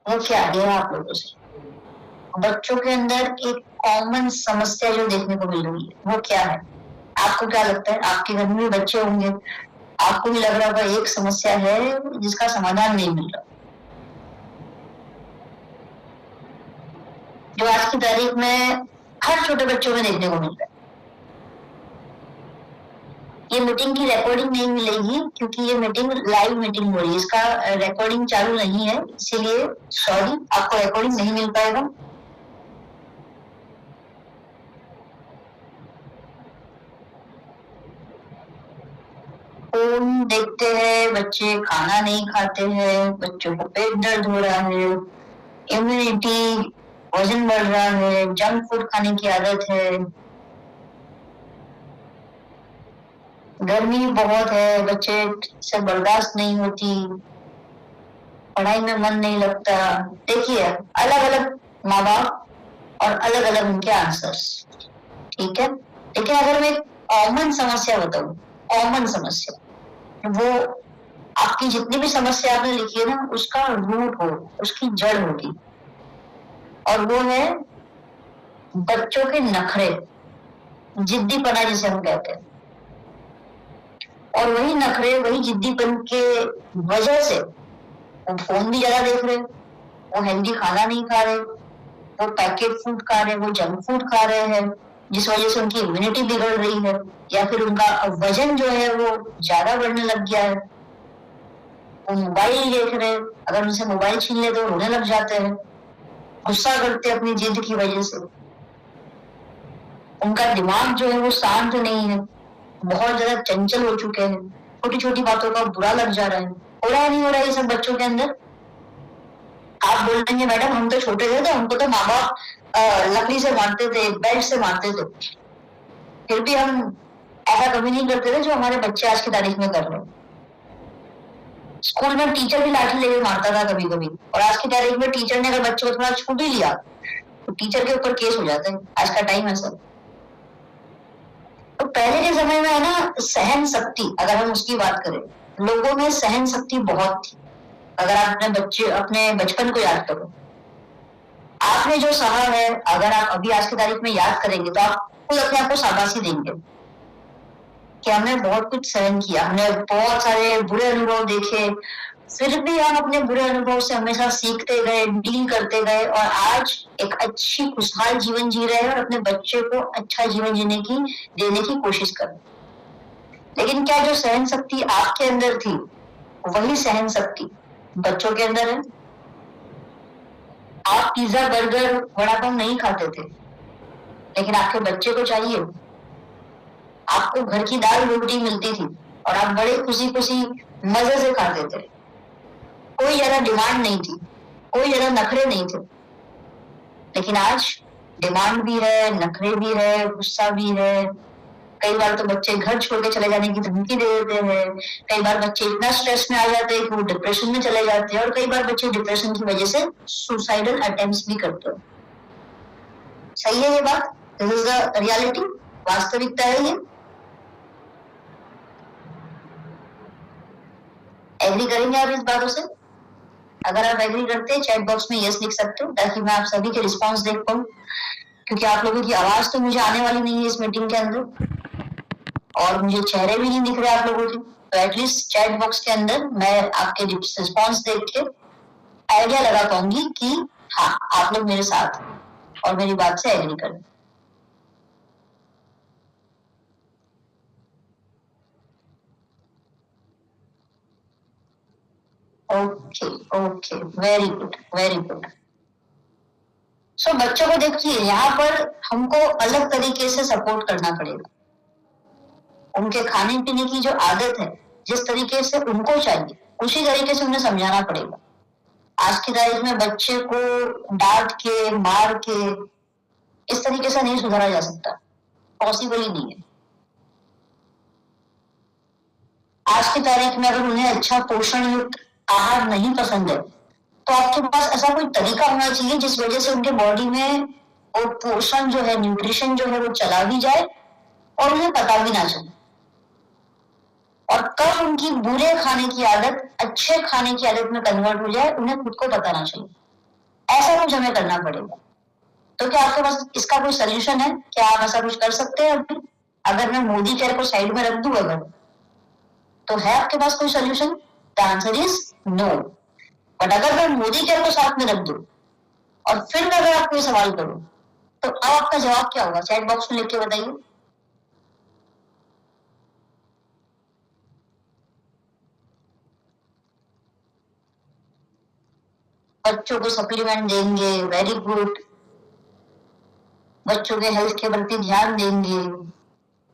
वो क्या है आप लोगों से? बच्चों के अंदर एक कॉमन समस्या जो देखने को मिल रही है वो क्या है? आपको क्या लगता है? आपके घर में भी बच्चे होंगे, आपको भी लग रहा होगा एक समस्या है जिसका समाधान नहीं मिल रहा, जो आज की तारीख में हर छोटे बच्चों में देखने को मिल रहा है। ये मीटिंग की रिकॉर्डिंग नहीं मिलेगी क्योंकि ये मीटिंग लाइव मीटिंग हो रही है, इसका रिकॉर्डिंग चालू नहीं है, इसीलिए सॉरी, आपको रिकॉर्डिंग नहीं मिल पाएगा। फोन देखते हैं बच्चे, खाना नहीं खाते हैं, बच्चों को पेट दर्द हो रहा है, इम्यूनिटी, वजन बढ़ रहा है, जंक फूड खाने की आदत है, गर्मी बहुत है, बच्चे से बर्दाश्त नहीं होती, पढ़ाई में मन नहीं लगता। देखिए अलग अलग माँ बाप और अलग अलग उनके आंसर्स, ठीक है। लेकिन अगर मैं कॉमन समस्या बताऊं, कॉमन समस्या, वो आपकी जितनी भी समस्या आपने लिखी है ना, उसका रूट हो, उसकी जड़ होगी, और वो है बच्चों के नखरे, जिद्दीपना जिसे हम कहते हैं। और वही नखरे, वही जिद्दीपन के वजह से वो फोन भी ज्यादा देख रहे, वो हेल्दी खाना नहीं खा रहे, वो पैकेट फूड खा रहे, वो जंक फूड खा रहे हैं, जिस वजह से उनकी इम्यूनिटी बिगड़ रही है, या फिर उनका वजन जो है वो ज्यादा बढ़ने लग गया है। वो मोबाइल देख रहे, अगर उनसे मोबाइल छीन ले तो रोने लग जाते हैं, गुस्सा करते अपनी जिद की वजह से। उनका दिमाग जो है वो शांत नहीं है, बहुत ज्यादा चंचल हो चुके हैं, छोटी छोटी बातों का बुरा लग जा रहा है। हो रहा है नहीं हो रहा है ये सब बच्चों के अंदर? आप बोलेंगे मैडम हम तो छोटे थे तो हमको तो माँ बाप लकड़ी से मारते थे, बेल्ट से मारते थे, फिर भी हम ऐसा कभी नहीं करते थे जो हमारे बच्चे आज की तारीख में कर रहे हैं। स्कूल में टीचर भी लाठी लेके मारता था कभी कभी, और आज की तारीख में टीचर ने अगर बच्चे को थोड़ा छू भी लिया तो टीचर के ऊपर केस हो जाता है। आज का टाइम है सर। तो पहले के समय में है ना, सहन शक्ति, अगर हम उसकी बात करें, लोगों में सहन शक्ति बहुत थी। अगर आप अपने बचपन को याद करो, आपने जो सहा है, अगर आप अभी आज की तारीख में याद करेंगे तो आप खुद अपने आप को शाबाशी देंगे कि हमने बहुत कुछ सहन किया, हमने बहुत सारे बुरे अनुभव देखे, फिर भी हम अपने बुरे अनुभव से हमेशा सीखते गए, डील करते गए, और आज एक अच्छी खुशहाल जीवन जी रहे हैं और अपने बच्चे को अच्छा जीवन देने की कोशिश कर रहे हैं। लेकिन क्या जो सहन शक्ति आपके अंदर थी, वही सहन शक्ति बच्चों के अंदर है? आप पिज्जा, बर्गर, वड़ा पाव नहीं खाते थे, लेकिन आपके बच्चे को चाहिए। आपको घर की दाल रोटी मिलती थी और आप बड़े खुशी खुशी मजे से खाते थे, कोई ज्यादा डिमांड नहीं थी, कोई ज्यादा नखरे नहीं थे। लेकिन आज डिमांड भी है, नखरे भी है, गुस्सा भी है। कई बार तो बच्चे घर छोड़ के चले जाने की धमकी दे देते हैं, कई बार बच्चे इतना स्ट्रेस में आ जाते हैं कि वो डिप्रेशन में चले जाते हैं, और कई बार बच्चे डिप्रेशन की वजह से सुसाइडल अटेम्प्ट्स भी करते हैं। सही है ये बात? दिस इज द रियलिटी, वास्तविकता है ये। एग्री करेंगे आप इस बातों से? अगर आप एग्री करते हैं चैट बॉक्स में यस लिख सकते हो, ताकि मैं आप सभी के रिस्पॉन्स देख पाऊँ, क्योंकि आप लोगों की आवाज तो मुझे आने वाली नहीं है इस मीटिंग के अंदर, और मुझे चेहरे भी नहीं दिख रहे आप लोगों के। तो एटलीस्ट चैट बॉक्स के अंदर मैं आपके रिस्पॉन्स देख के आइडिया लगा पाऊंगी कि हाँ, आप लोग मेरे साथ और मेरी बात से एग्री करें। Okay okay, very good very good. So बच्चों को देखिए, यहाँ पर हमको अलग तरीके से सपोर्ट करना पड़ेगा। उनके खाने पीने की जो आदत है, जिस तरीके से उनको चाहिए, उसी तरीके से उन्हें समझाना पड़ेगा। आज की तारीख में बच्चे को डांट के, मार के इस तरीके से नहीं सुधारा जा सकता, पॉसिबल ही नहीं है। आज की तारीख में अगर उन्हें अच्छा पोषण युक्त आहार नहीं पसंद है, तो आपके पास ऐसा कोई तरीका होना चाहिए जिस वजह से उनके बॉडी में वो पोषण जो है, न्यूट्रिशन जो है, वो चला भी जाए और उन्हें पता भी ना चले। और कब उनकी बुरे खाने की आदत अच्छे खाने की आदत में कन्वर्ट हो जाए, उन्हें खुद को पता ना चले। ऐसा कुछ हमें करना पड़ेगा। तो क्या आपके पास इसका कोई सोल्यूशन है? क्या आप ऐसा कुछ कर सकते हैं अभी? अगर मैं मोदी केयर को साइड में रख दूं अगर, तो है आपके पास कोई solution? The answer is no. But अगर मैं मोदी केयर को साथ में रख दूं और फिर मैं अगर आपको ये सवाल करूं, तो अब आपका जवाब क्या होगा? चैट बॉक्स में लिख के बताइए। बच्चों को सप्लीमेंट देंगे, वेरी गुड। बच्चों के हेल्थ के प्रति ध्यान देंगे,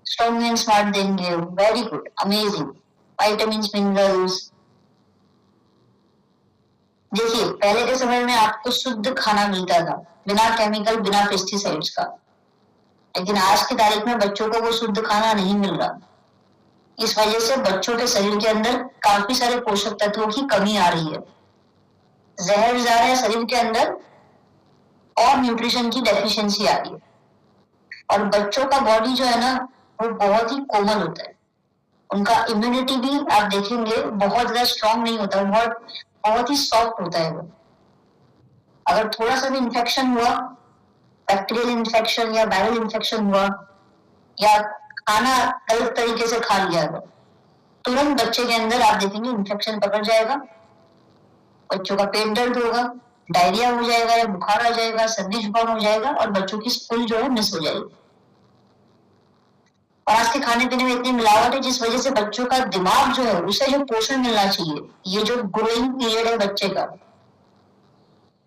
स्ट्रॉन्ग एंड स्मार्ट देंगे, very good, amazing. Vitamin minerals. देखिए, पहले के समय में आपको शुद्ध खाना मिलता था, बिना केमिकल, बिना पेस्टिसाइड्स का। लेकिन आज की तारीख में बच्चों को वो शुद्ध खाना नहीं मिल रहा। इस वजह से बच्चों के शरीर के अंदर काफी सारे पोषक तत्वों की कमी आ रही है, जहर जा रहा है शरीर के अंदर और न्यूट्रिशन की डेफिशिएंसी आ रही है। और बच्चों का बॉडी जो है ना, वो बहुत ही कोमल होता है। उनका इम्यूनिटी भी आप देखेंगे बहुत ज्यादा स्ट्रांग नहीं होता, बहुत ही सॉफ्ट होता है वो। अगर थोड़ा सा भी इन्फेक्शन हुआ, बैक्टीरियल इन्फेक्शन या वायरल इन्फेक्शन हुआ, या खाना गलत तरीके से खा लिया गया, तुरंत बच्चे के अंदर आप देखेंगे इन्फेक्शन पकड़ जाएगा, बच्चों का पेट दर्द होगा, डायरिया हो जाएगा या बुखार आ जाएगा, सर्दी जुकाम हो जाएगा और बच्चों की स्कूल जो है मिस हो जाएगी। और आज के खाने पीने में इतनी मिलावट है जिस वजह से बच्चों का दिमाग जो है उसे जो पोषण मिलना चाहिए, ये जो ग्रोइंग पीरियड है बच्चे का,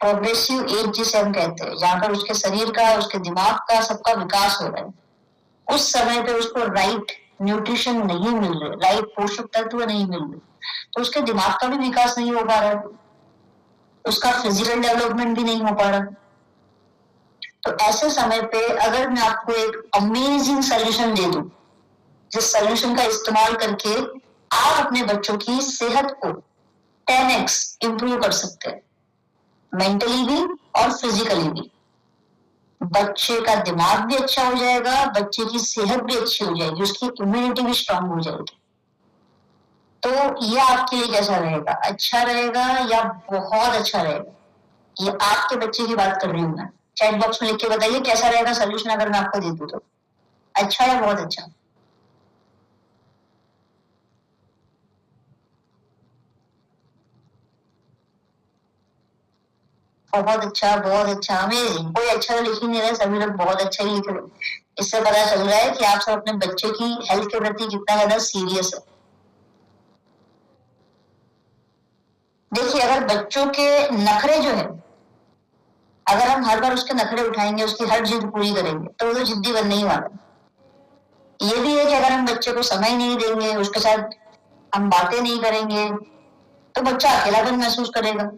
प्रोग्रेसिव एज जिसे हम कहते हैं, जहाँ पर उसके शरीर का, उसके दिमाग का, सबका विकास हो रहा है, उस समय पे उसको राइट न्यूट्रिशन नहीं मिल रहे, राइट पोषक तत्व नहीं मिल रहे, तो उसके दिमाग का भी विकास नहीं हो पा रहा है, उसका फिजिकल डेवलपमेंट भी नहीं हो पा रहा। तो ऐसे समय पे अगर मैं आपको एक अमेजिंग सोल्यूशन दे दूं, जिस सोल्यूशन का इस्तेमाल करके आप अपने बच्चों की सेहत को 10x इंप्रूव कर सकते हैं, मेंटली भी और फिजिकली भी। बच्चे का दिमाग भी अच्छा हो जाएगा, बच्चे की सेहत भी अच्छी हो जाएगी, उसकी इम्यूनिटी भी स्ट्रांग हो जाएगी। तो ये आपके लिए कैसा रहेगा? अच्छा रहेगा या बहुत अच्छा रहेगा? ये आपके बच्चे की बात कर रही हूँ मैं। चैट बॉक्स में लिख के बताइए कैसा रहेगा सोल्यूशन अगर मैं आपको दे दूं तो। अच्छा या बहुत अच्छा? बहुत अच्छा, बहुत अच्छा, अमेजिंग। कोई अच्छा तो लिख ही नहीं रहा, सभी लोग बहुत अच्छा ही लिख रहे। इससे पता चल रहा है कि आप सब अपने बच्चे की हेल्थ के प्रति कितना ज्यादा सीरियस है। देखिए, अगर बच्चों के नखरे जो है, अगर हम हर बार उसके नखरे उठाएंगे, उसकी हर जिद पूरी करेंगे, तो वो तो जिद्दी बनने ही वाला है। ये भी है कि अगर हम बच्चे को समय नहीं देंगे, उसके साथ हम बातें नहीं करेंगे, तो बच्चा अकेलापन महसूस करेगा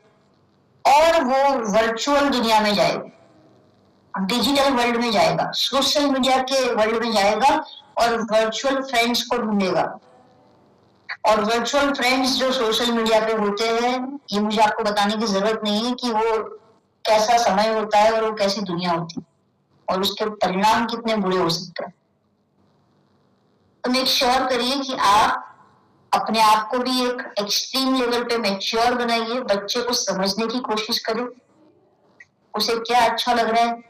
और वो वर्चुअल दुनिया में जाएगा, डिजिटल वर्ल्ड में जाएगा, सोशल मीडिया के वर्ल्ड में जाएगा और वर्चुअल फ्रेंड्स को ढूंढेगा। और वर्चुअल फ्रेंड्स जो सोशल मीडिया पे होते हैं, ये मुझे आपको बताने की जरूरत नहीं है कि वो कैसा समय होता है और वो कैसी दुनिया होती है और उसके परिणाम कितने बुरे हो सकते हैं। तो मेक श्योर करिए कि आप अपने आप को भी एक एक्सट्रीम लेवल पे मैच्योर बनाइए, बच्चे को समझने की कोशिश करें, उसे क्या अच्छा लग रहा है,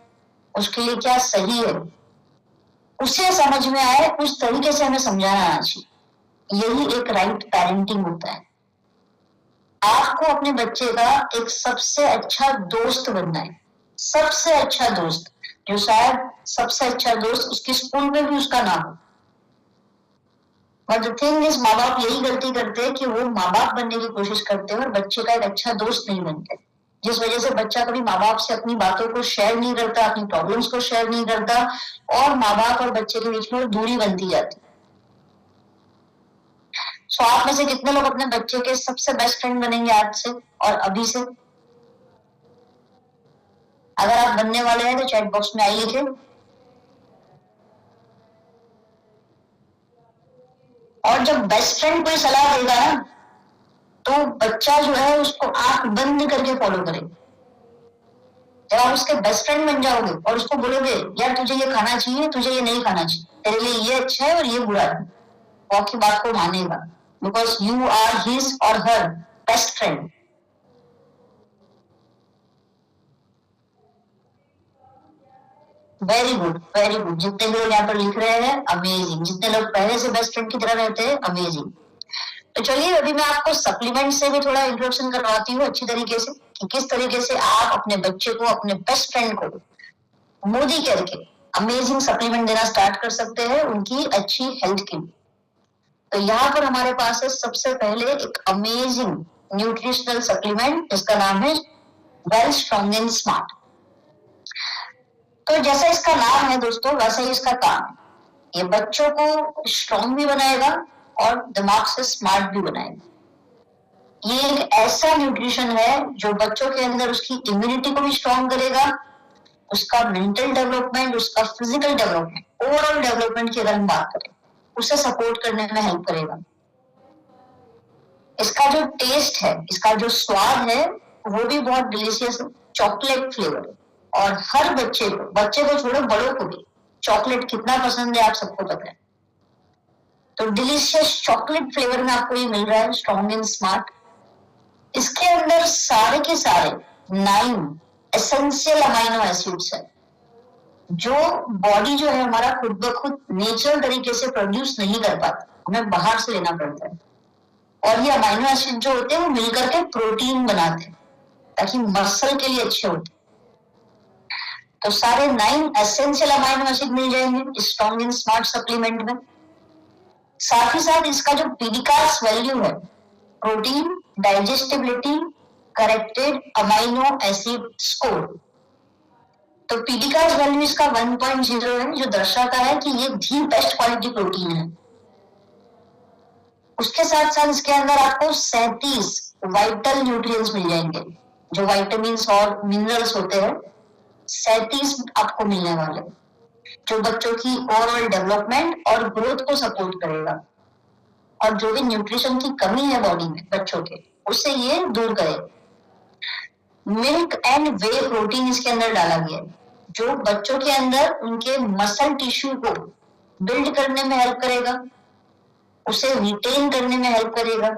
उसके लिए क्या सही है, उसे समझ में आए, उस तरीके से हमें समझाना आना चाहिए। यही एक राइट पेरेंटिंग होता है। आपको अपने बच्चे का एक सबसे अच्छा दोस्त बनना है, सबसे अच्छा दोस्त, जो शायद सबसे अच्छा दोस्त उसके स्कूल में भी उसका ना हो। बट द थिंग इज, माँ बाप यही गलती करते हैं कि वो माँ बाप बनने की कोशिश करते हैं और बच्चे का एक अच्छा दोस्त नहीं बनते, जिस वजह से बच्चा कभी माँ बाप से अपनी बातों को शेयर नहीं करता, अपनी प्रॉब्लम्स को शेयर नहीं करता और माँ बाप और बच्चे के बीच में दूरी बनती जाती। सो आप में से कितने लोग अपने बच्चे के सबसे बेस्ट फ्रेंड बनेंगे आज से और अभी से? अगर आप बनने वाले हैं तो चैट बॉक्स में आइए लिखे। और जब बेस्ट फ्रेंड कोई सलाह देगा ना, तो बच्चा जो है उसको आंख बंद करके फॉलो करेगा। जब आप उसके बेस्ट फ्रेंड बन जाओगे और उसको बोलोगे यार तुझे ये खाना चाहिए, तुझे ये नहीं खाना चाहिए, तेरे लिए ये अच्छा है और ये बुरा है, वो आपकी बात को मानेगा, बिकॉज यू आर हिज और her best friend. Very good, very good. जितने भी लोग यहाँ पर लिख रहे हैं अमेजिंग, जितने लोग पहले से बेस्ट फ्रेंड की तरह रहते हैं अमेजिंग। तो चलिए अभी मैं आपको सप्लीमेंट से भी थोड़ा इंट्रोडक्शन करवाती हूँ अच्छी तरीके से, कि किस तरीके से आप अपने बच्चे को, अपने बेस्ट फ्रेंड को मोदी केयर के अमेजिंग सप्लीमेंट देना स्टार्ट कर सकते हैं उनकी अच्छी हेल्थ के लिए। तो यहाँ पर हमारे पास है सबसे पहले एक अमेजिंग न्यूट्रिशनल सप्लीमेंट जिसका नाम है वेल स्ट्रॉन्ग एंड स्मार्ट। तो जैसा इसका नाम है दोस्तों वैसा ही इसका काम है, ये बच्चों को स्ट्रॉन्ग भी बनाएगा और दिमाग से स्मार्ट भी बनाएगा। ये एक ऐसा न्यूट्रिशन है जो बच्चों के अंदर उसकी इम्यूनिटी को भी स्ट्रॉन्ग करेगा, उसका मेंटल डेवलपमेंट, उसका फिजिकल डेवलपमेंट, ओवरऑल डेवलपमेंट की अगर हम बात करें उसे सपोर्ट करने में हेल्प करेगा। इसका जो टेस्ट है, इसका जो स्वाद है वो भी बहुत डिलीशियस है, चॉकलेट फ्लेवर। और हर बच्चे को छोड़ो बड़ों को भी चॉकलेट कितना पसंद है आप सबको पता है। तो डिलीशियस चॉकलेट फ्लेवर में आपको ये मिल रहा है स्ट्रॉन्ग एंड स्मार्ट। इसके अंदर सारे के सारे 9 एसेंशियल अमाइनो एसिड्स है जो बॉडी जो है हमारा खुद ब खुद नेचुरल तरीके से प्रोड्यूस नहीं कर पाता, हमें बाहर से लेना पड़ता है। और ये अमाइनो एसिड जो होते हैं वो मिलकर के प्रोटीन बनाते हैं ताकि मसल के लिए अच्छे होते हैं। तो सारे 9 एसेंशियल अमाइनो एसिड मिल जाएंगे स्ट्रॉन्ग एंड स्मार्ट सप्लीमेंट में। साथ ही साथ इसका जो पीडिकास वैल्यू है, protein digestibility corrected amino acid score, तो पीडिकास वैल्यू इसका 1.0 है जो दर्शाता है कि ये दी बेस्ट क्वालिटी प्रोटीन है। उसके साथ साथ इसके अंदर आपको 37 वाइटल न्यूट्रिएंट्स मिल जाएंगे, जो वाइटामिन और मिनरल्स होते हैं 37 आपको मिलने वाले, जो बच्चों की ओवरऑल डेवलपमेंट और ग्रोथ को सपोर्ट करेगा और जो भी न्यूट्रिशन की कमी है बॉडी में बच्चों के उससे ये दूर करेगा। मिल्क एंड वे प्रोटीन इसके अंदर डाला गया है जो बच्चों के अंदर उनके मसल टिश्यू को बिल्ड करने में हेल्प करेगा, उसे रिटेन करने में हेल्प करेगा।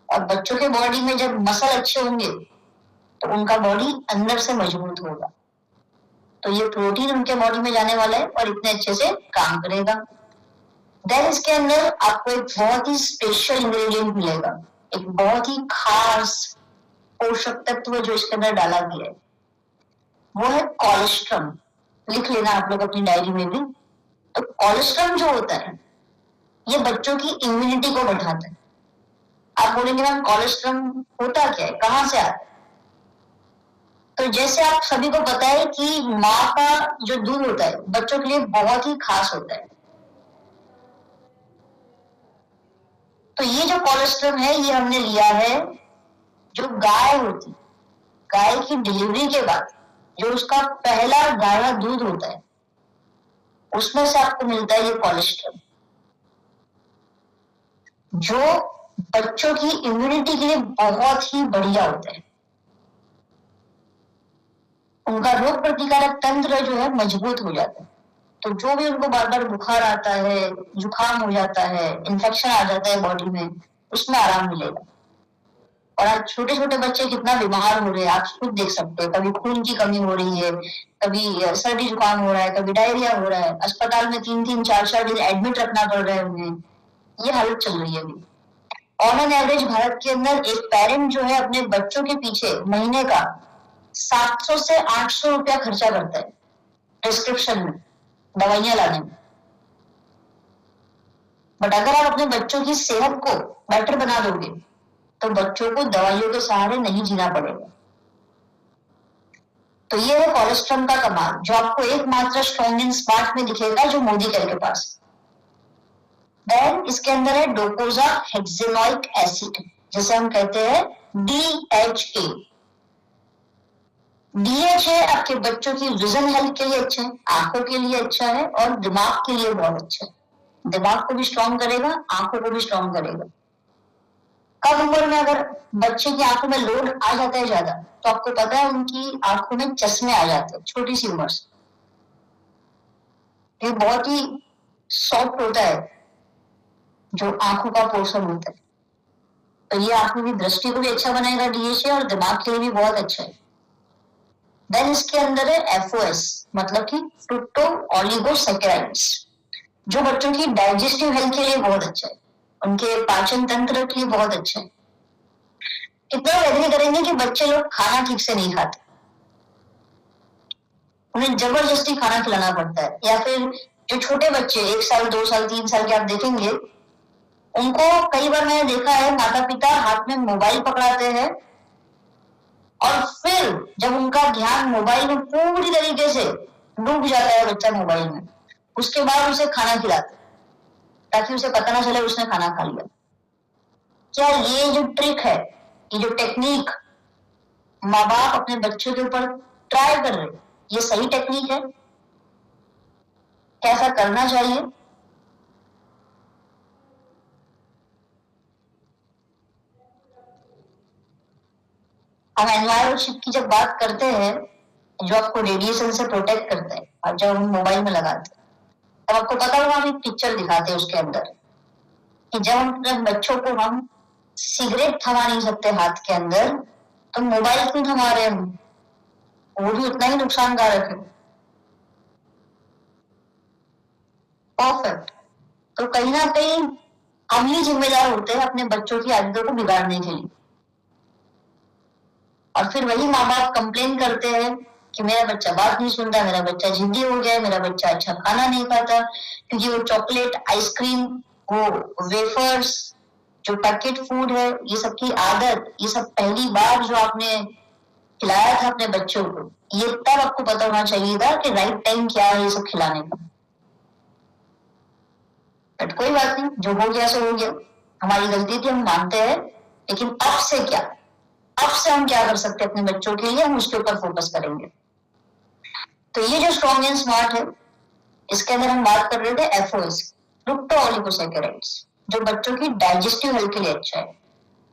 और बच्चों के बॉडी में जब मसल अच्छे होंगे तो उनका बॉडी अंदर से मजबूत होगा। तो ये प्रोटीन उनके बॉडी में जाने वाला है और इतने अच्छे से काम करेगा। देन इसके अंदर आपको एक बहुत ही स्पेशल इंग्रेडिएंट मिलेगा, एक बहुत ही खास पोषक तत्व जो इसके अंदर डाला गया है वो है कोलेस्ट्रम। लिख लेना आप लोग अपनी डायरी में भी। तो कोलेस्ट्रम जो होता है ये बच्चों की इम्यूनिटी को बढ़ाता है। आप बोलेंगे मैम कोलेस्ट्रम होता क्या है, कहाँ से आता है? तो जैसे आप सभी को पता है कि माँ का जो दूध होता है बच्चों के लिए बहुत ही खास होता है। तो ये जो कोलेस्ट्रम है ये हमने लिया है जो गाय होती, गाय की डिलीवरी के बाद जो उसका पहला गाढ़ा दूध होता है उसमें से आपको मिलता है ये कोलेस्ट्रम, जो बच्चों की इम्यूनिटी के लिए बहुत ही बढ़िया होता है। उनका रोग प्रतिकारक तंत्र जो है मजबूत हो जाता है। तो जो भी उनको बार बार बुखार आता है, जुकाम हो जाता है, इन्फेक्शन आ जाता है बॉडी में, उसमें आराम मिलेगा। और आज छोटे छोटे बच्चे कितना बीमार हो रहे हैं आप खुद देख सकते हैं। कभी खून की कमी हो रही है, कभी सर्दी जुकाम हो रहा है, कभी डायरिया हो रहा है, अस्पताल में 3-3, 4-4 दिन एडमिट रखना पड़ रहा है उन्हें। ये हालत चल रही है अभी। ऑन एन एवरेज भारत के अंदर एक पेरेंट जो है अपने बच्चों के पीछे महीने का 700 से 800 रुपया खर्चा करता है प्रिस्क्रिप्शन में, दवाइयां लाने में। बट अगर आप अपने बच्चों की सेहत को बेटर बना दोगे तो बच्चों को दवाइयों के सहारे नहीं जीना पड़ेगा। तो ये है कोलेस्ट्रम का कमाल जो आपको एकमात्र स्ट्रॉन्ग एंड स्मार्ट में दिखेगा जो मोदी केयर के पास। देन इसके अंदर है डोकोजा हेक्सेनोइक एसिड, जिसे हम कहते हैं DHA। DHA आपके बच्चों की विजन हेल्थ के लिए अच्छा है, आंखों के लिए अच्छा है और दिमाग के लिए बहुत अच्छा है। दिमाग को भी स्ट्रॉन्ग करेगा, आंखों को भी स्ट्रॉन्ग करेगा। कम उम्र में अगर बच्चे की आंखों में लोड आ जाता है ज्यादा तो आपको पता है उनकी आंखों में चश्मे आ जाते हैं छोटी सी उम्र से। ये बहुत ही सॉफ्ट होता है जो आंखों का पोर्शन होता है, तो ये आंखों की दृष्टि को भी अच्छा बनाएगा DHA और दिमाग के लिए भी बहुत अच्छा है। देन इसके अंदर है एफओएस, मतलब कि फ्रुक्टो ओलिगोसैकेराइड्स, जो बच्चों की डाइजेस्टिव हेल्थ के लिए बहुत अच्छा है, उनके पाचन तंत्र के लिए बहुत अच्छा है। कितना एग्री करेंगे कि बच्चे लोग खाना ठीक से नहीं खाते, उन्हें जबरदस्ती खाना खिलाना पड़ता है, या फिर जो छोटे बच्चे 1 साल 2 साल 3 साल के आप देखेंगे, उनको कई बार मैंने देखा है माता पिता हाथ में मोबाइल पकड़ाते हैं और फिर जब उनका ध्यान मोबाइल में पूरी तरीके से डूब जाता है बच्चा मोबाइल में, उसके बाद उसे खाना खिलाते ताकि उसे पता ना चले उसने खाना खा लिया। क्या ये जो ट्रिक है, ये जो टेक्निक माँ बाप अपने बच्चों के ऊपर ट्राई कर रहे, ये सही टेक्निक है? क्या ऐसा करना चाहिए? हम एनवायरनमेंट की जब बात करते हैं, जो आपको रेडिएशन से प्रोटेक्ट करता है, और जब हम मोबाइल में लगाते हैं तब आपको पता होगा हम एक पिक्चर दिखाते हैं उसके अंदर कि जब हम अपने बच्चों को हम सिगरेट थमा नहीं सकते हाथ के अंदर, तो मोबाइल क्यों थमा रहे हैं? वो भी उतना ही नुकसानकारक है। परफेक्ट। तो कहीं ना कहीं हम ही जिम्मेदार होते हैं अपने बच्चों की आदतों को बिगाड़ने के लिए, और फिर वही माँ बाप कंप्लेन करते हैं कि मेरा बच्चा बात नहीं सुनता, मेरा बच्चा जिद्दी हो गया, मेरा बच्चा अच्छा खाना नहीं खाता, क्योंकि वो चॉकलेट, आइसक्रीम, वो वेफर्स, जो पैकेट फूड है, ये सब की आदत, ये सब पहली बार जो आपने खिलाया था अपने बच्चों को, ये तब आपको पता होना चाहिए था कि राइट टाइम क्या है ये सब खिलाने का। बट कोई बात नहीं, जो हो गया सो हो गया, हमारी गलती थी, हम मानते हैं, लेकिन अब से क्या, अब से हम क्या कर सकते हैं अपने बच्चों के लिए, हम उसके ऊपर फोकस करेंगे। तो ये जो स्ट्रॉन्ग एंड स्मार्ट है, इसके अंदर हम बात कर रहे थे एफओएस, फ्रुक्टो ओलिगोसैकेराइड्स, जो बच्चों की डाइजेस्टिव हेल्थ के लिए अच्छा है,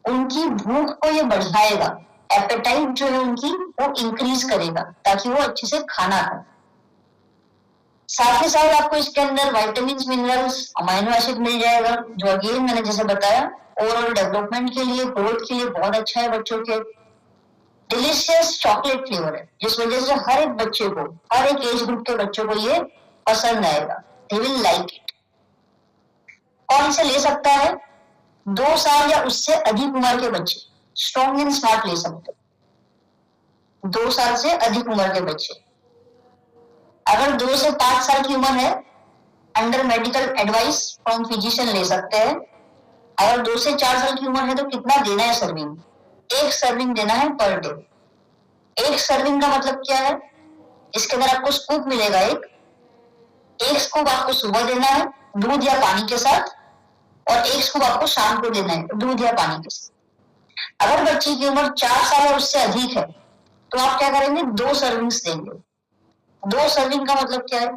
उनकी भूख को ये बढ़ाएगा, एपेटाइट जो है उनकी वो इंक्रीज करेगा ताकि वो अच्छे से खाना खाए। साथ ही साथ आपको इसके अंदर विटामिन, मिनरल्स, अमाइनो एसिड मिल जाएगा, जो अगेन मैंने जैसे बताया ओवरऑल डेवलपमेंट के लिए, ग्रोथ के लिए बहुत अच्छा है बच्चों के। डिलीशियस चॉकलेट फ्लेवर है, जिस वजह से हर एक बच्चे को, हर एक एज ग्रुप के बच्चों को ये पसंद आएगा, दे विल लाइक इट। कौन इसे ले सकता है? 2 साल या उससे अधिक उम्र के बच्चे स्ट्रॉन्ग एंड स्मार्ट ले सकते हैं। 2 साल से अधिक उम्र के बच्चे, अगर 2 से 5 साल की उम्र है, under medical advice from physician ले सकते हैं। अगर 2 से 4 साल की उम्र है तो कितना देना है सर्विंग? 1 सर्विंग देना है पर डे। 1 सर्विंग का मतलब क्या है? इसके अंदर आपको स्कूप मिलेगा, एक स्कूप आपको सुबह देना है दूध या पानी के साथ, और एक स्कूप आपको शाम को देना है दूध या पानी के साथ। अगर बच्चे की उम्र 4 साल और उससे अधिक है तो आप क्या करेंगे? 2 सर्विंग्स देंगे। 2 सर्विंग का मतलब क्या है?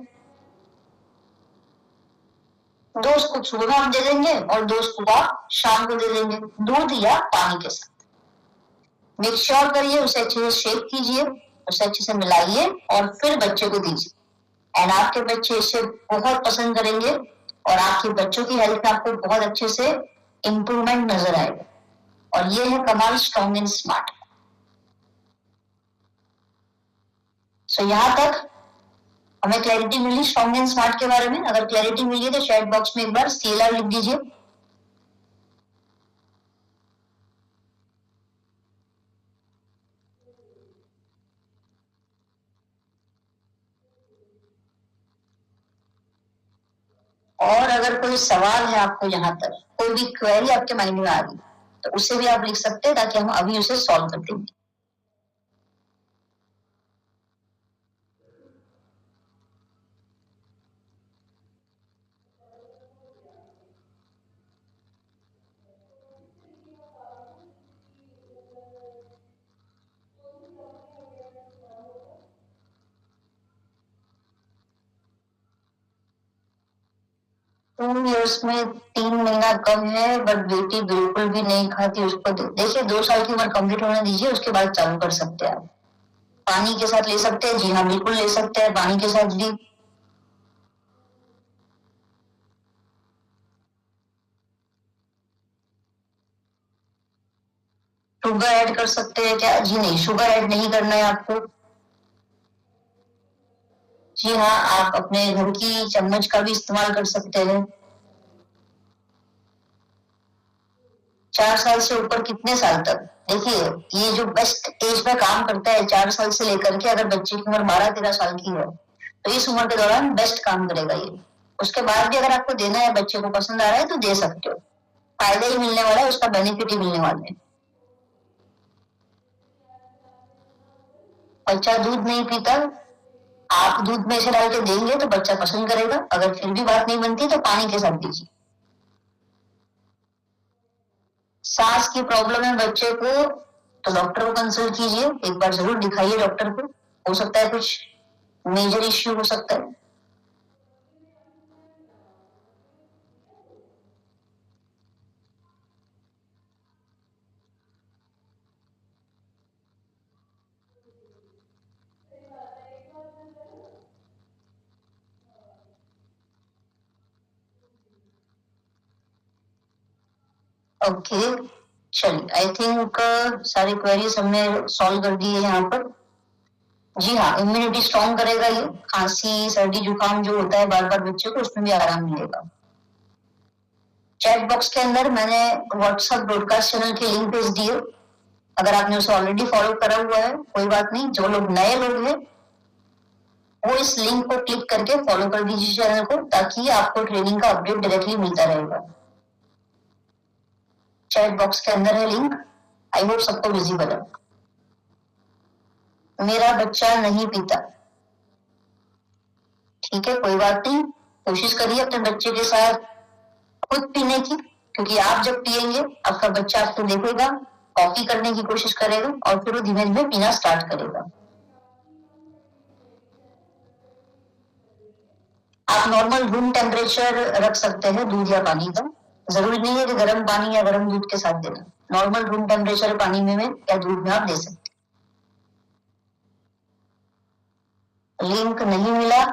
2 स्कूप सुबह आप दे देंगे और 2 स्कूप आप शाम को दे देंगे दूध या पानी के साथ। मेक श्योर करिए उसे अच्छे से शेक कीजिए, उसे अच्छे से मिलाइए और फिर बच्चे को दीजिए, एंड आपके बच्चे इसे बहुत पसंद करेंगे और आपके बच्चों की हेल्थ में आपको बहुत अच्छे से इम्प्रूवमेंट नजर आएगा। और ये है कमाल स्ट्रॉन्ग एंड स्मार्ट। सो यहाँ तक हमें क्लैरिटी मिली स्ट्रॉन्ग एंड स्मार्ट के बारे में। अगर क्लैरिटी मिली है तो चैट बॉक्स में एक बार CLR लिख दीजिए। और अगर कोई सवाल है आपको, यहाँ तक कोई भी क्वेरी आपके माइंड में आ रही तो उसे भी आप लिख सकते हैं ताकि हम अभी उसे सॉल्व कर देंगे। में 3 महीना कम है, बट बेटी बिल्कुल भी नहीं खाती, उसको देखिए 2 साल की उम्र कंप्लीट होने दीजिए, उसके बाद चालू कर सकते हैं आप। पानी के साथ ले सकते हैं? जी हाँ, बिल्कुल ले सकते हैं, पानी के साथ भी। शुगर ऐड कर सकते हैं क्या? जी नहीं, शुगर ऐड नहीं करना है आपको। जी हाँ, आप अपने घर की चम्मच का भी इस्तेमाल कर सकते हैं। 4 साल से ऊपर कितने साल तक? देखिए, ये जो बेस्ट एज में काम करता है 4 साल से लेकर के, अगर बच्चे की उम्र 12-13 साल की है तो इस उम्र के दौरान बेस्ट काम करेगा ये। उसके बाद भी अगर आपको देना है, बच्चे को पसंद आ रहा है तो दे सकते हो। फायदा ही मिलने वाला है, उसका बेनिफिट ही मिलने वाला है। बच्चा दूध नहीं पीता, आप दूध में से डाल के देंगे तो बच्चा पसंद करेगा। अगर फिर भी बात नहीं बनती तो पानी के साथ दीजिए। सांस की प्रॉब्लम है बच्चे को तो डॉक्टर को कंसल्ट कीजिए, एक बार जरूर दिखाइए डॉक्टर को। हो सकता है कुछ मेजर इश्यू हो सकता है। ओके, चलिए, आई थिंक सारी क्वेरीज हमने सॉल्व कर दी है यहाँ पर। जी हाँ, इम्यूनिटी स्ट्रॉन्ग करेगा ये। खांसी सर्दी जुकाम जो होता है बार बार बच्चे को, उसमें भी आराम मिलेगा। चैट बॉक्स के अंदर मैंने व्हाट्सएप ब्रॉडकास्ट चैनल की लिंक भेज दी है। अगर आपने उसे ऑलरेडी फॉलो करा हुआ है कोई बात नहीं, जो लोग नए लोग हैं वो इस लिंक को क्लिक करके फॉलो कर दीजिए चैनल को, ताकि आपको ट्रेनिंग का अपडेट डायरेक्टली मिलता रहेगा। चैट बॉक्स के अंदर है लिंक, आई होप सबको विजिबल है। मेरा बच्चा नहीं पीता, ठीक है, कोई बात नहीं। कोशिश करिए अपने बच्चे के साथ खुद पीने की, क्योंकि आप जब पिएंगे आपका बच्चा आपको देखेगा, कॉपी करने की कोशिश करेगा और फिर वो धीमे धीमे पीना स्टार्ट करेगा। आप नॉर्मल रूम टेम्परेचर रख सकते हैं दूध या पानी का। जरूरी नहीं है कि गर्म पानी या गर्म दूध के साथ देना। नॉर्मल रूम टेम्परेचर पानी में या दूध में आप दे सकते हैं। लिंक नहीं मिला,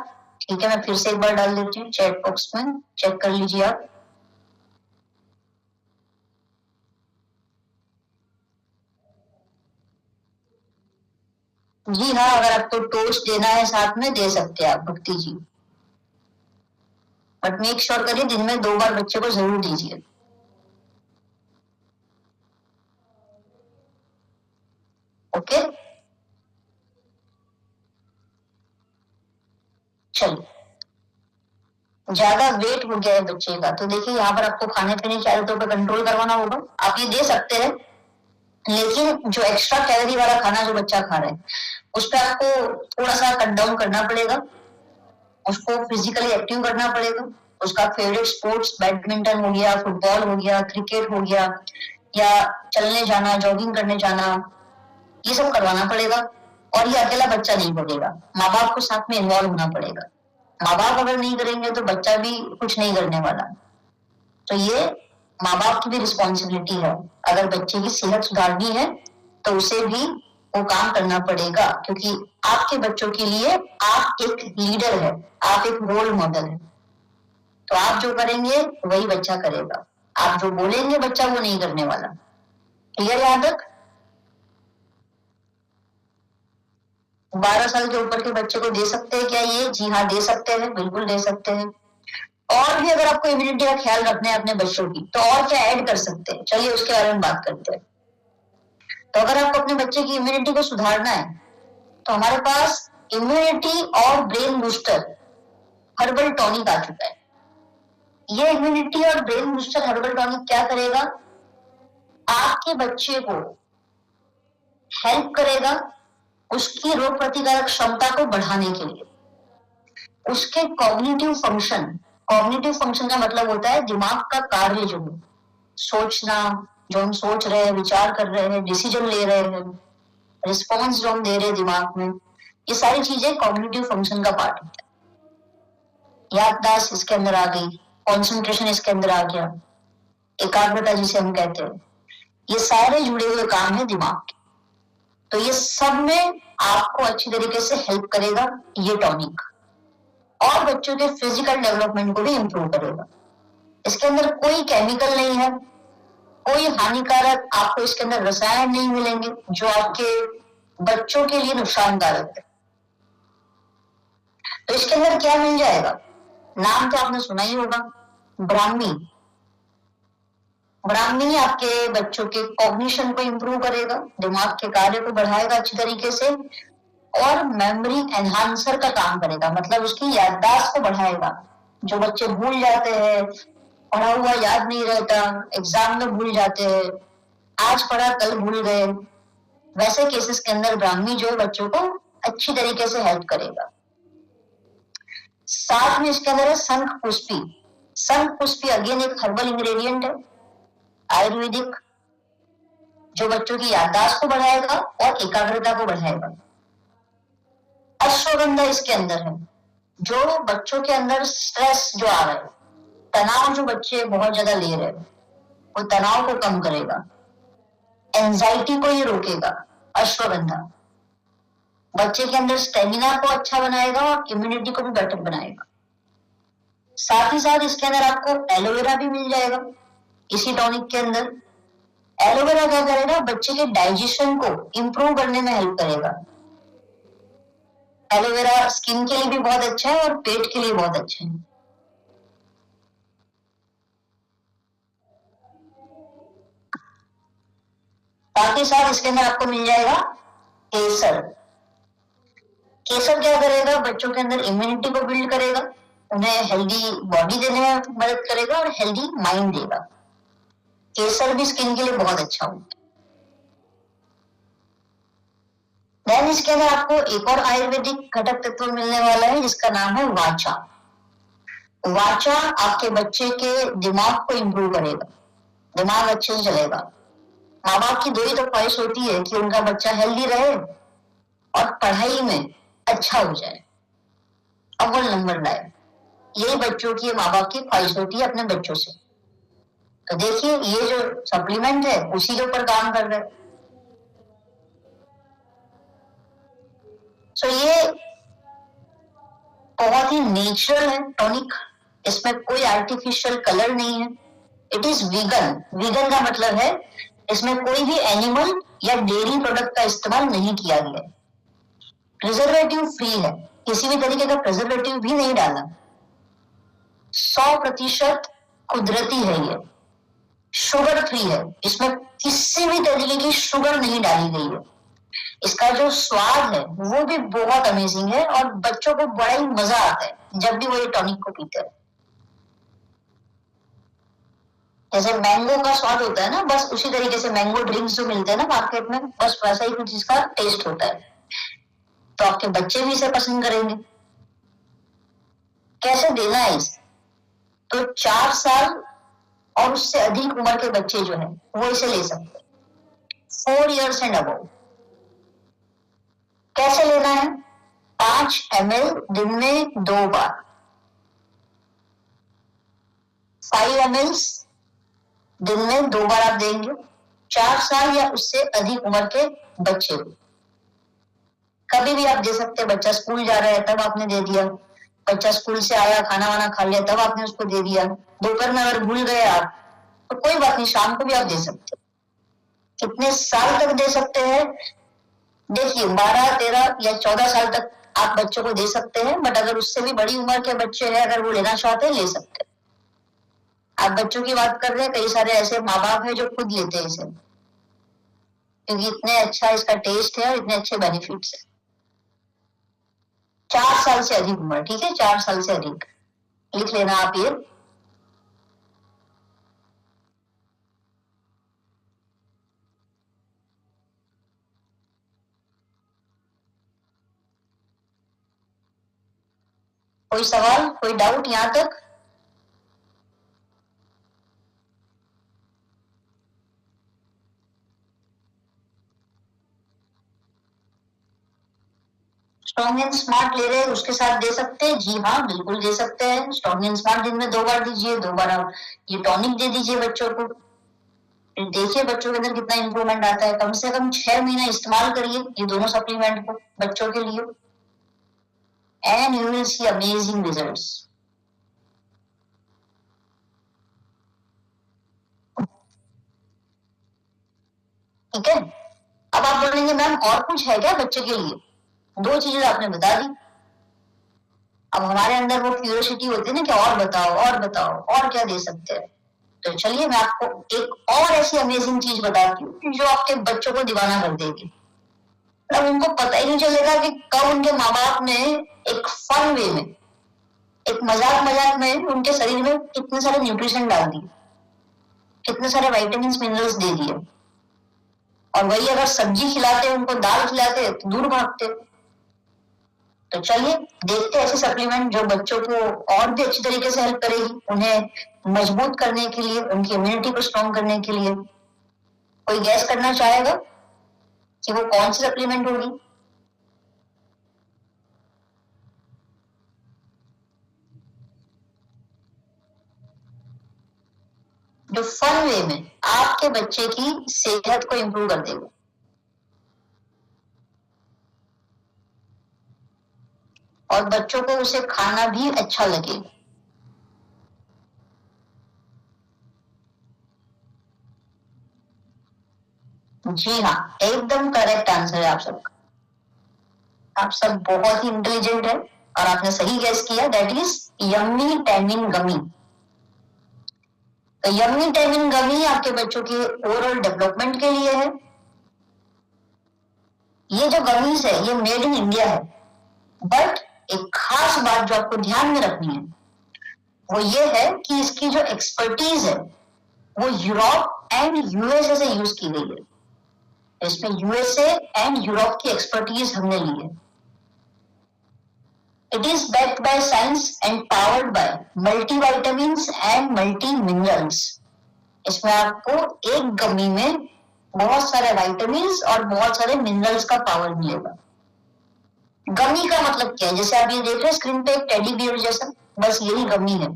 ठीक है, मैं फिर से एक बार डाल देती हूँ चैट बॉक्स में, चेक कर लीजिए आप। जी हाँ, अगर आपको टोस्ट देना है साथ में दे सकते हैं आप भक्ति जी, बट मेक श्योर करिए दिन में 2 बार बच्चे को जरूर दीजिए। ओके, चलिए, ज्यादा वेट हो गया है बच्चे का तो देखिए यहाँ पर आपको खाने पीने की आदतों पर कंट्रोल करवाना होगा। आप ये दे सकते हैं, लेकिन जो एक्स्ट्रा कैलोरी वाला खाना जो बच्चा खा रहा है उस पर आपको थोड़ा सा कट डाउन करना पड़ेगा। उसको फिजिकली एक्टिव करना पड़ेगा। उसका फेवरेट स्पोर्ट्स बैडमिंटन हो गया, फुटबॉल हो गया, क्रिकेट हो गया, या चलने जाना, जॉगिंग करने जाना, ये सब करवाना पड़ेगा। और ये अकेला बच्चा नहीं करेगा, माँ बाप को साथ में इन्वॉल्व होना पड़ेगा। माँ बाप अगर नहीं करेंगे तो बच्चा भी कुछ नहीं करने वाला। तो ये माँ बाप की भी रिस्पॉन्सिबिलिटी है। अगर बच्चे की सेहत सुधारनी है तो उसे भी वो काम करना पड़ेगा, क्योंकि आपके बच्चों के लिए आप एक लीडर है, आप एक रोल मॉडल है। तो आप जो करेंगे वही बच्चा करेगा, आप जो बोलेंगे बच्चा वो नहीं करने वाला। क्लियर यहाँ तक? 12 साल के ऊपर के बच्चे को दे सकते हैं क्या ये? जी हाँ, दे सकते हैं, बिल्कुल दे सकते हैं। और भी अगर आपको इम्यूनिटी का ख्याल रखना है अपने बच्चों की तो और क्या ऐड कर सकते हैं, चलिए उसके बारे में बात करते हैं। तो अगर आपको अपने बच्चे की इम्यूनिटी को सुधारना है तो हमारे पास इम्यूनिटी और ब्रेन बूस्टर हर्बल टॉनिक आ चुका है। ये इम्यूनिटी और ब्रेन बूस्टर हर्बल टॉनिक क्या करेगा? आपके बच्चे को हेल्प करेगा उसकी रोग प्रतिकारक क्षमता को बढ़ाने के लिए। उसके कॉग्निटिव फंक्शन का मतलब होता है दिमाग का कार्य, जो सोचना, जो हम सोच रहे हैं, विचार कर रहे हैं, डिसीजन ले रहे हैं, रिस्पॉन्स जो हम दे रहे हैं दिमाग में, ये सारी चीजें कॉग्निटिव फंक्शन का पार्ट होता है। याददाश्त इसके अंदर आ गई, कॉन्सेंट्रेशन इसके अंदर आ गया, एकाग्रता जिसे हम कहते हैं, ये सारे जुड़े हुए काम है दिमाग के। तो ये सब में आपको अच्छी तरीके से हेल्प करेगा ये टॉनिक, और बच्चों के फिजिकल डेवलपमेंट को भी इम्प्रूव करेगा। इसके अंदर कोई केमिकल नहीं है, कोई हानिकारक आपको इसके अंदर रसायन नहीं मिलेंगे जो आपके बच्चों के लिए नुकसानदायक है। तो इसके अंदर क्या मिल जाएगा? नाम तो आपने सुना ही होगा, ब्राह्मी। ब्राह्मी आपके बच्चों के कॉग्निशन को इंप्रूव करेगा, दिमाग के कार्य को बढ़ाएगा अच्छी तरीके से, और मेमोरी एनहांसर का काम करेगा, मतलब उसकी याददाश्त को बढ़ाएगा। जो बच्चे भूल जाते हैं, पढ़ा हुआ याद नहीं रहता, एग्जाम में भूल जाते हैं, आज पढ़ा कल भूल गए, वैसे केसेस के अंदर ब्राह्मी जो है बच्चों को अच्छी तरीके से हेल्प करेगा। साथ में इसके अंदर है शंख पुष्पी। शंख पुष्पी अगेन एक हर्बल इंग्रेडिएंट है, आयुर्वेदिक, जो बच्चों की याददाश्त को बढ़ाएगा और एकाग्रता को बढ़ाएगा। अश्वगंधा इसके अंदर है, जो बच्चों के अंदर स्ट्रेस जो आ रहा है, तनाव जो बच्चे बहुत ज्यादा ले रहे हैं, वो तनाव को कम करेगा, एंजाइटी को ये रोकेगा। अश्वगंधा बच्चे के अंदर स्टेमिना को अच्छा बनाएगा और इम्यूनिटी को भी बेटर बनाएगा। साथ ही साथ इसके अंदर आपको एलोवेरा भी मिल जाएगा इसी टॉनिक के अंदर। एलोवेरा क्या करेगा? बच्चे के डाइजेशन को इंप्रूव करने में हेल्प करेगा। एलोवेरा स्किन के लिए भी बहुत अच्छा है और पेट के लिए बहुत अच्छा है। साथ ही साथ इसके अंदर आपको मिल जाएगा केसर। केसर क्या करेगा? बच्चों के अंदर इम्यूनिटी को बिल्ड करेगा, उन्हें हेल्दी बॉडी देने में मदद करेगा और हेल्दी माइंड देगा। केसर भी स्किन के लिए बहुत अच्छा होता है। देन इसके अंदर आपको एक और आयुर्वेदिक घटक तत्व मिलने वाला है जिसका नाम है वाचा। वाचा आपके बच्चे के दिमाग को इंप्रूव करेगा, दिमाग अच्छे से चलेगा। माँ बाप की दो ही तो ख्वाहिश होती है कि उनका बच्चा हेल्दी रहे और पढ़ाई में अच्छा हो जाए, अव्वल नंबर लाए। यही बच्चों की, माँ बाप की ख्वाहिश होती है अपने बच्चों से। तो देखिए ये जो सप्लीमेंट है उसी के ऊपर काम कर रहा है। तो ये बहुत ही नेचुरल है टॉनिक, इसमें कोई आर्टिफिशियल कलर नहीं है। It is vegan. वीगन का मतलब है इसमें कोई भी एनिमल या डेयरी प्रोडक्ट का इस्तेमाल नहीं किया गया है। प्रिजर्वेटिव फ्री है, किसी भी तरीके का प्रिजर्वेटिव भी नहीं डाला। 100% कुदरती है ये, शुगर फ्री है, इसमें किसी भी तरीके की शुगर नहीं डाली गई है। इसका जो स्वाद है वो भी बहुत अमेजिंग है और बच्चों को बड़ा ही मजा आता है जब भी वो ये टॉनिक को पीते हैं। जैसे मैंगो का स्वाद होता है ना, बस उसी तरीके से मैंगो ड्रिंक्स जो मिलते हैं ना मार्केट में, बस वैसा ही कुछ इसका टेस्ट होता है। तो आपके बच्चे भी इसे पसंद करेंगे। कैसे देना है इसे? तो 4 साल और उससे अधिक उम्र के बच्चे जो है वो इसे ले सकते हैं, 4 years एंड अबव। कैसे लेना है? 5 ml दिन में 2 बार, 5 ml दिन में 2 बार आप देंगे 4 साल या उससे अधिक उम्र के बच्चे को। कभी भी आप दे सकते हैं, बच्चा स्कूल जा रहा है तब आपने दे दिया, बच्चा स्कूल से आया खाना वाना खा लिया तब आपने उसको दे दिया, दोपहर में अगर भूल गए आप तो कोई बात नहीं, शाम को भी आप दे सकते हैं। कितने साल तक दे सकते हैं? देखिए 12, 13 या 14 साल तक आप बच्चों को दे सकते हैं, बट अगर उससे भी बड़ी उम्र के बच्चे हैं, अगर वो लेना चाहते हैं ले सकते हैं। आप बच्चों की बात कर रहे हैं, कई सारे ऐसे माँ बाप हैं जो खुद लेते हैं इसे, क्योंकि इतने अच्छा इसका टेस्ट है और इतने अच्छे बेनिफिट्स है। 4 साल से अधिक उम्र, ठीक है, 4 साल से अधिक लिख लेना आप ये। कोई सवाल, कोई डाउट यहाँ तक? स्ट्रॉन्ग एंड स्मार्ट ले रहे हैं उसके साथ दे सकते हैं? जी हाँ, बिल्कुल दे सकते हैं। स्ट्रॉन्ग एंड स्मार्ट दिन में 2 बार दीजिए, 2 बार आप ये टॉनिक दे दीजिए बच्चों को। देखिए बच्चों के अंदर कितना इंप्रूवमेंट आता है। कम से कम 6 महीने इस्तेमाल करिए ये दोनों सप्लीमेंट को बच्चों के लिए, and you will see amazing results. ठीक है, अब आप बोलेंगे मैम और कुछ है क्या बच्चे के लिए? 2 चीजें आपने बता दी। अब हमारे अंदर वो क्यूरियोसिटी होती है ना कि और बताओ और बताओ और क्या दे सकते हैं। तो चलिए मैं आपको एक और ऐसी अमेजिंग चीज बताती हूँ जो आपके बच्चों को दीवाना कर देगी। मतलब उनको पता ही नहीं चलेगा कि कब उनके माँ बाप ने एक फन वे में, एक मजाक मजाक में उनके शरीर में कितने सारे न्यूट्रिशन डाल दिए, कितने सारे वाइटामिन मिनरल्स दे दिए। और वही अगर सब्जी खिलाते, उनको दाल खिलाते तो दूर भागते। तो चलिए देखते हैं ऐसे सप्लीमेंट जो बच्चों को और भी अच्छी तरीके से हेल्प करेगी, उन्हें मजबूत करने के लिए, उनकी इम्यूनिटी को स्ट्रॉन्ग करने के लिए। कोई गैस करना चाहेगा कि वो कौन सी सप्लीमेंट होगी? जो फन वे में आपके बच्चे की सेहत को इंप्रूव कर देगा। और बच्चों को उसे खाना भी अच्छा लगेगा। जी हाँ, एकदम करेक्ट आंसर है आप सबका। आप सब बहुत ही इंटेलिजेंट है और आपने सही गैस किया। दैट इज यम्मी टैमिन गमी। तो यम्मी टैमिन गमी आपके बच्चों के ओवरऑल डेवलपमेंट के लिए है। ये जो गमीज है ये मेड इन इंडिया है, बट एक खास बात जो आपको ध्यान में रखनी है वो ये है कि इसकी जो एक्सपर्टीज है वो यूरोप एंड यूएसए से यूज की गई है। इसमें यूएसए एंड यूरोप की एक्सपर्टीज हमने ली है। It is backed by science and powered by multivitamins and multi minerals। इसमें आपको एक गमी में बहुत सारे विटामिन्स और बहुत सारे मिनरल्स का पावर मिलेगा। गमी का मतलब क्या है? जैसे आप ये देख रहे हैं स्क्रीन पे एक टेडी बियर जैसा, बस यही गमी है।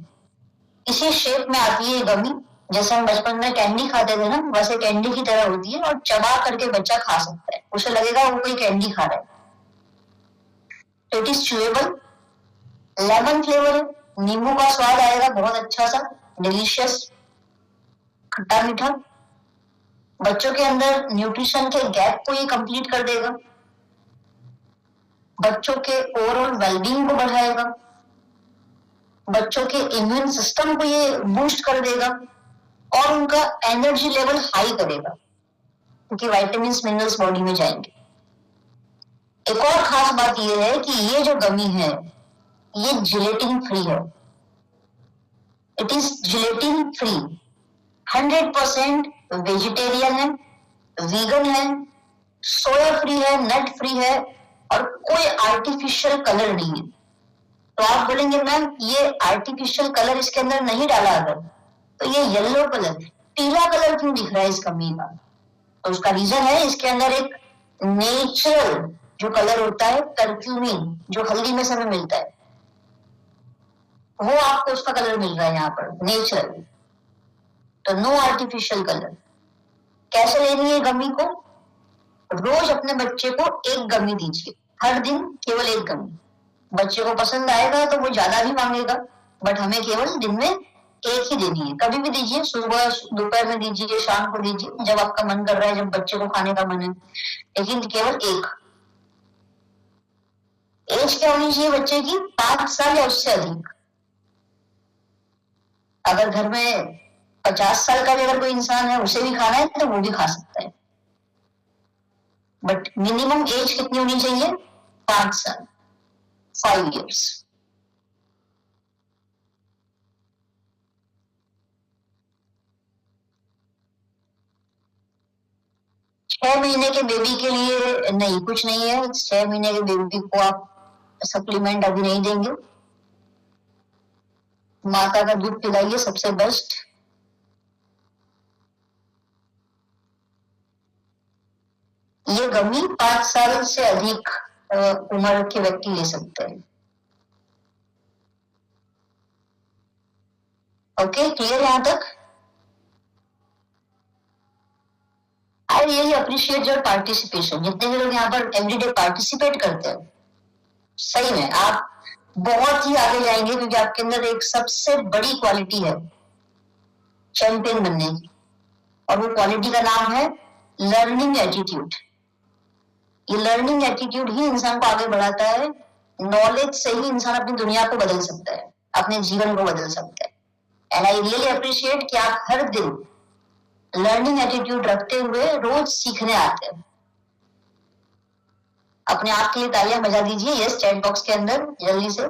इसी शेप में आती है गमी। जैसे हम बचपन में कैंडी खाते थे ना, वैसे कैंडी की तरह होती है और चबा करके बच्चा खा सकता है, उसे लगेगा वो कोई कैंडी खा रहा है। तो it is chewable, lemon flavour है, नींबू का स्वाद आएगा बहुत अच्छा सा, डिलीशियस, खट्टा मीठा। बच्चों के अंदर न्यूट्रिशन के गैप को ये कंप्लीट कर देगा। बच्चों के ओवरऑल वेलबींग को बढ़ाएगा। बच्चों के इम्यून सिस्टम को ये बूस्ट कर देगा और उनका एनर्जी लेवल हाई करेगा क्योंकि विटामिन मिनरल्स बॉडी में जाएंगे। एक और खास बात यह है कि ये जो गमी है ये जिलेटिन फ्री है। It is gelatin free, 100% vegetarian है, वीगन है, सोया फ्री है, नट फ्री है और कोई आर्टिफिशियल कलर नहीं है। तो आप बोलेंगे मैम ये आर्टिफिशियल कलर इसके अंदर नहीं डाला अगर, तो ये येलो कलर, पीला कलर क्यों दिख रहा है इस गमी का? तो उसका रीजन है इसके अंदर एक नेचुरल जो कलर होता है कर्क्यूमिन, जो हल्दी में समय मिलता है, वो आपको उसका कलर मिल रहा है यहाँ पर नेचुरल। तो नो आर्टिफिशियल कलर। कैसे लेनी है गमी को? रोज अपने बच्चे को एक गमी दीजिए, हर दिन केवल एक गमी। बच्चे को पसंद आएगा तो वो ज्यादा भी मांगेगा, बट हमें केवल दिन में एक ही देनी है। कभी भी दीजिए, सुबह दोपहर में दीजिए, शाम को दीजिए, जब आपका मन कर रहा है, जब बच्चे को खाने का मन है, लेकिन केवल एक। एज क्या होनी चाहिए बच्चे की? 5 साल या उससे अधिक। अगर घर में 50 साल का भी अगर कोई इंसान है उसे भी खाना है तो वो भी खा सकता है, बट मिनिमम एज कितनी होनी चाहिए? 5 साल, 5 years। छह महीने के बेबी के लिए नहीं, कुछ नहीं है। 6 महीने के बेबी को आप सप्लीमेंट अभी नहीं देंगे। माता का दूध पिलाइए, सबसे बेस्ट। ये गमी 5 साल से अधिक उम्र के व्यक्ति ले सकते हैं। ओके, क्लियर यहां तक? I really appreciate your participation. जितने भी लोग यहाँ पर एवरीडे पार्टिसिपेट करते हैं, सही में आप बहुत ही आगे जाएंगे क्योंकि आपके अंदर एक सबसे बड़ी क्वालिटी है चैंपियन बनने की, और वो क्वालिटी का नाम है लर्निंग एटीट्यूड। ये लर्निंग एटीट्यूड ही इंसान को आगे बढ़ाता है नॉलेज से ही इंसान अपनी दुनिया को बदल सकता है, अपने जीवन को बदल सकता है। एंड आई रियली अप्रिशिएट कि आप हर दिन लर्निंग एटीट्यूड रखते हुए रोज सीखने आते हैं। अपने आप के लिए तालियां बजा दीजिए यस चैट बॉक्स के अंदर जल्दी से।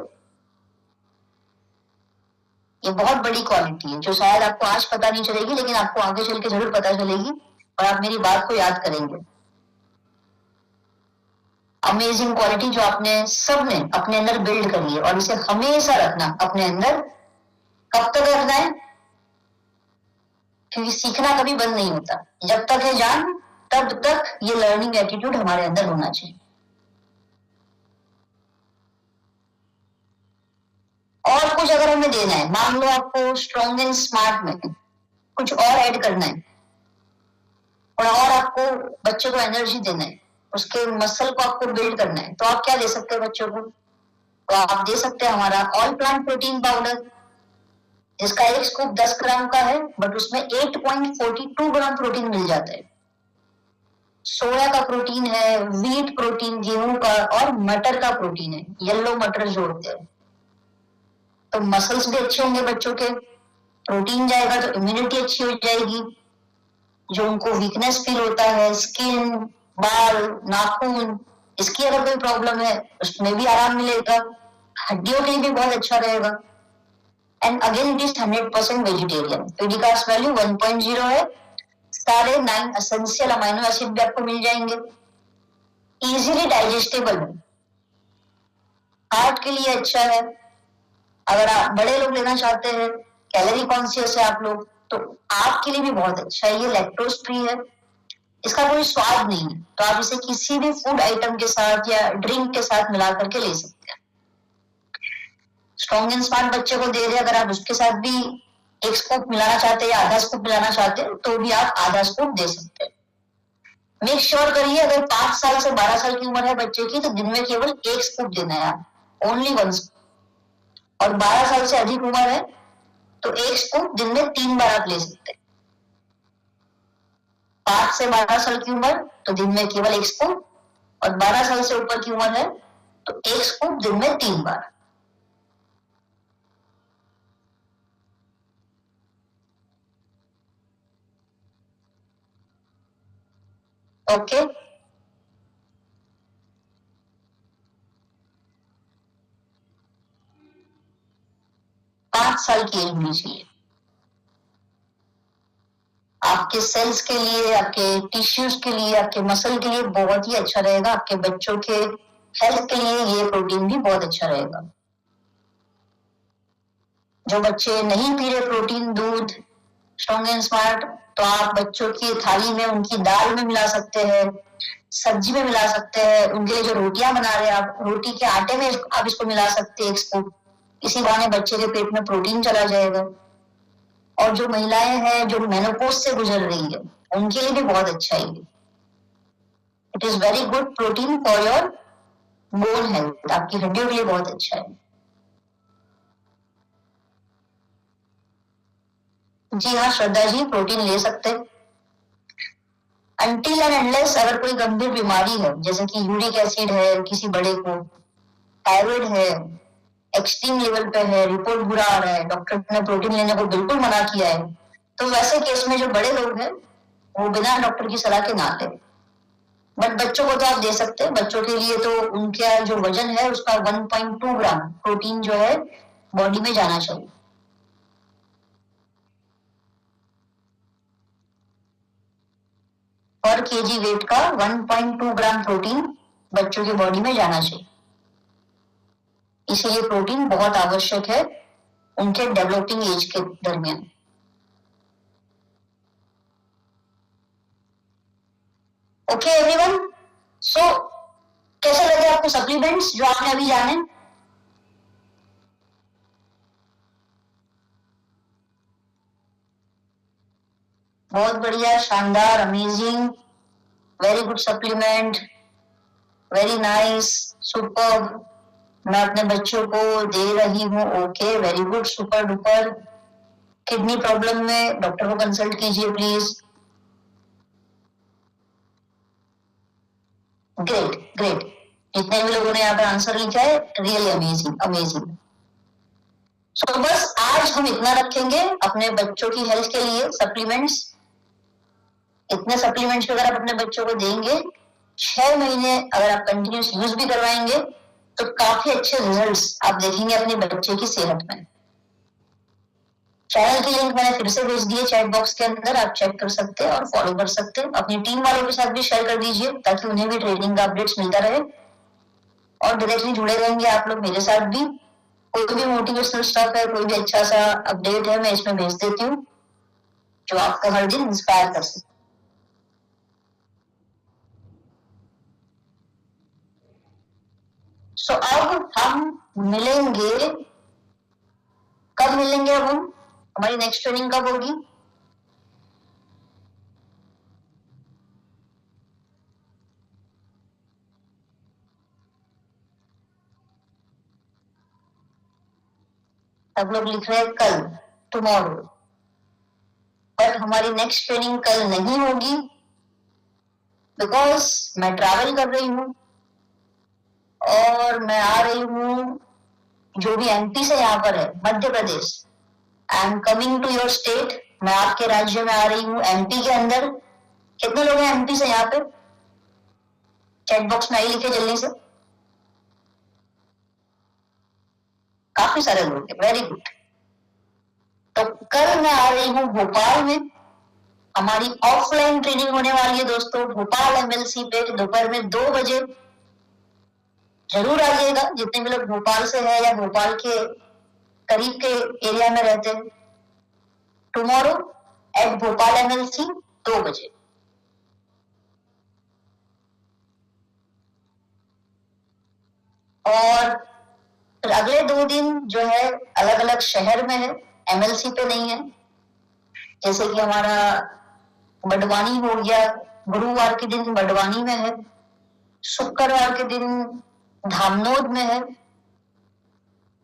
ये बहुत बड़ी क्वालिटी है जो शायद आपको आज पता नहीं चलेगी, लेकिन आपको आगे चल के जरूर पता चलेगी और आप मेरी बात को याद करेंगे। अमेजिंग क्वालिटी जो आपने सबने अपने अंदर बिल्ड करी है और इसे हमेशा रखना अपने अंदर। कब तक रखना है? क्योंकि सीखना कभी बंद नहीं होता। जब तक है जान तब तक ये लर्निंग एटीट्यूड हमारे अंदर होना चाहिए। और कुछ अगर हमें देना है, मान लो आपको स्ट्रॉन्ग एंड स्मार्ट में कुछ और ऐड करना है और आपको बच्चे को एनर्जी देना है, उसके मसल को आपको बिल्ड करना है, तो आप क्या दे सकते हैं बच्चों को? तो आप दे सकते हैं हमारा ऑल प्लांट प्रोटीन पाउडर, जिसका एक स्कूप 10 ग्राम का है, बट उसमें 8.42 ग्राम प्रोटीन मिल जाता है। सोया का प्रोटीन है, व्हीट प्रोटीन गेहूं का, और मटर का प्रोटीन है, येलो मटर जोड़ते हैं। तो मसल्स भी अच्छे होंगे बच्चों के, प्रोटीन जाएगा तो इम्यूनिटी अच्छी हो जाएगी। जो उनको वीकनेस फील होता है, स्किन, बाल, नाखून, इसकी अगर कोई प्रॉब्लम है उसमें भी आराम मिलेगा। हड्डियों के लिए भी बहुत अच्छा रहेगा। And again it is 100% vegetarian. पीडीकास्ट वैल्यू 1.0 है। 9.5 एसेंशियल अमाइनो एसिड भी आपको मिल जाएंगे। इजीली डाइजेस्टेबल है, हार्ट के लिए अच्छा है। अगर आप बड़े लोग लेना चाहते हैं, कैलोरी कॉन्शियस है आप लोग, तो आपके लिए भी बहुत अच्छा है। ये लैक्टोज फ्री है, इसका कोई स्वाद नहीं है, तो आप इसे किसी भी फूड आइटम के साथ या ड्रिंक के साथ मिला करके ले सकते हैं। स्ट्रॉन्ग एंड स्मार्ट बच्चे को दे रहे, अगर आप उसके साथ भी एक स्कूप मिलाना चाहते हैं या आधा स्कूप मिलाना चाहते हैं तो भी आप आधा स्कूप दे सकते हैं। मेक श्योर करिए अगर 5 साल से 12 साल की उम्र है बच्चे की तो दिन में केवल एक स्कूप देना है, ओनली 1 स्कूप। और 12 साल से अधिक उम्र है तो एक स्कूप दिन में 3 बार आप ले सकते हैं। 5 से 12 साल की उम्र तो दिन में केवल एक स्कूप, और 12 साल से ऊपर की उम्र है तो एक स्कूप दिन में 3 बार। ओके, 5 साल की एज होनी चाहिए। आपके सेल्स के लिए, आपके टिश्यूज के लिए, आपके मसल के लिए बहुत ही अच्छा रहेगा। आपके बच्चों के हेल्थ के लिए ये प्रोटीन भी बहुत अच्छा रहेगा। जो बच्चे नहीं पी रहे प्रोटीन, दूध, स्ट्रॉन्ग एंड स्मार्ट, तो आप बच्चों की थाली में उनकी दाल में मिला सकते हैं, सब्जी में मिला सकते हैं। उनके लिए जो रोटियां बना रहे हैं आप, रोटी के आटे में आप इसको मिला सकते हैं एक स्कूप। इसी बहाने बच्चे के पेट में प्रोटीन चला जाएगा। और जो महिलाएं हैं जो मेनोपॉज से गुजर रही है उनके लिए भी बहुत अच्छा है। It is very good protein for your bone health, आपकी हड्डियों के लिए बहुत अच्छा है। जी हाँ श्रद्धा जी, प्रोटीन ले सकते हैं अनटिल एंड अनलेस अगर कोई गंभीर बीमारी है, जैसे कि यूरिक एसिड है किसी बड़े को, थायराइड है, एक्सट्रीम लेवल पे है, रिपोर्ट बुरा आ रहा है, डॉक्टर ने प्रोटीन लेने को बिल्कुल मना किया है, तो वैसे केस में जो बड़े लोग हैं वो बिना डॉक्टर की सलाह के ना लें। बट बच्चों को तो आप दे सकते हैं। बच्चों के लिए तो उनका जो वजन है उसका 1.2 ग्राम प्रोटीन जो है बॉडी में जाना चाहिए। पर केजी वेट का 1.2 ग्राम प्रोटीन बच्चों की बॉडी में जाना चाहिए। इसीलिए प्रोटीन बहुत आवश्यक है उनके डेवलपिंग एज के दरमियान। ओके एवरीवन, सो कैसे लगे आपको सप्लीमेंट्स जो आपने अभी जाने? बहुत बढ़िया, शानदार, amazing, very good supplement, very nice, super. मैं अपने बच्चों को दे रही हूँ, okay, very good, super duper. Kidney problem में डॉक्टर को कंसल्ट कीजिए प्लीज। ग्रेट ग्रेट, जितने भी लोगों ने यहाँ पर आंसर लिखा है, रियली अमेजिंग अमेजिंग। सो बस आज हम इतना रखेंगे अपने बच्चों की हेल्थ के लिए। सप्लीमेंट्स, इतने सप्लीमेंट्स अगर आप अपने बच्चों को देंगे, 6 महीने अगर आप कंटिन्यूस यूज भी करवाएंगे तो काफी अच्छे रिजल्ट्स आप देखेंगे अपने बच्चे की सेहत में। चैनल की लिंक मैंने फिर से भेज दी है चैट बॉक्स के अंदर, आप चेक कर सकते हैं और फॉलो कर सकते हैं। अपनी टीम वालों के साथ भी शेयर कर दीजिए ताकि उन्हें भी ट्रेनिंग का अपडेट्स मिलता रहे और डायरेक्टली जुड़े रहेंगे आप लोग मेरे साथ भी। कोई भी मोटिवेशनल स्टफ है, कोई भी अच्छा सा अपडेट है, मैं इसमें भेज देती हूँ जो आपको हर दिन इंस्पायर कर सके। सो अब हम मिलेंगे, कब मिलेंगे? अब हम, हमारी नेक्स्ट ट्रेनिंग कब होगी? सब लोग लिख रहे हैं कल, टुमारो। बट हमारी नेक्स्ट ट्रेनिंग कल नहीं होगी बिकॉज मैं ट्रैवल कर रही हूँ और मैं आ रही हूँ जो भी एमपी से यहाँ पर है, Madhya Pradesh. I am coming to your state, मैं आपके राज्य में आ रही हूँ एमपी के अंदर। कितने लोग हैं एमपी से यहाँ पे? चैट बॉक्स में आई लिखे जल्दी से। काफी सारे लोग हैं, वेरी गुड। तो कल मैं आ रही हूँ भोपाल में, हमारी ऑफलाइन ट्रेनिंग होने वाली है दोस्तों, भोपाल एमएलसी पे दोपहर में 2 बजे। जरूर आइएगा जितने भी लोग भोपाल से है या भोपाल के करीब के एरिया में रहते हैं। टुमारो एट भोपाल एमएलसी 2 बजे। और फिर अगले 2 दिन जो है अलग अलग शहर में है, एमएलसी पे नहीं है। जैसे कि हमारा बड़वानी हो गया, गुरुवार के दिन बड़वानी में है, शुक्रवार के दिन धामनोद में है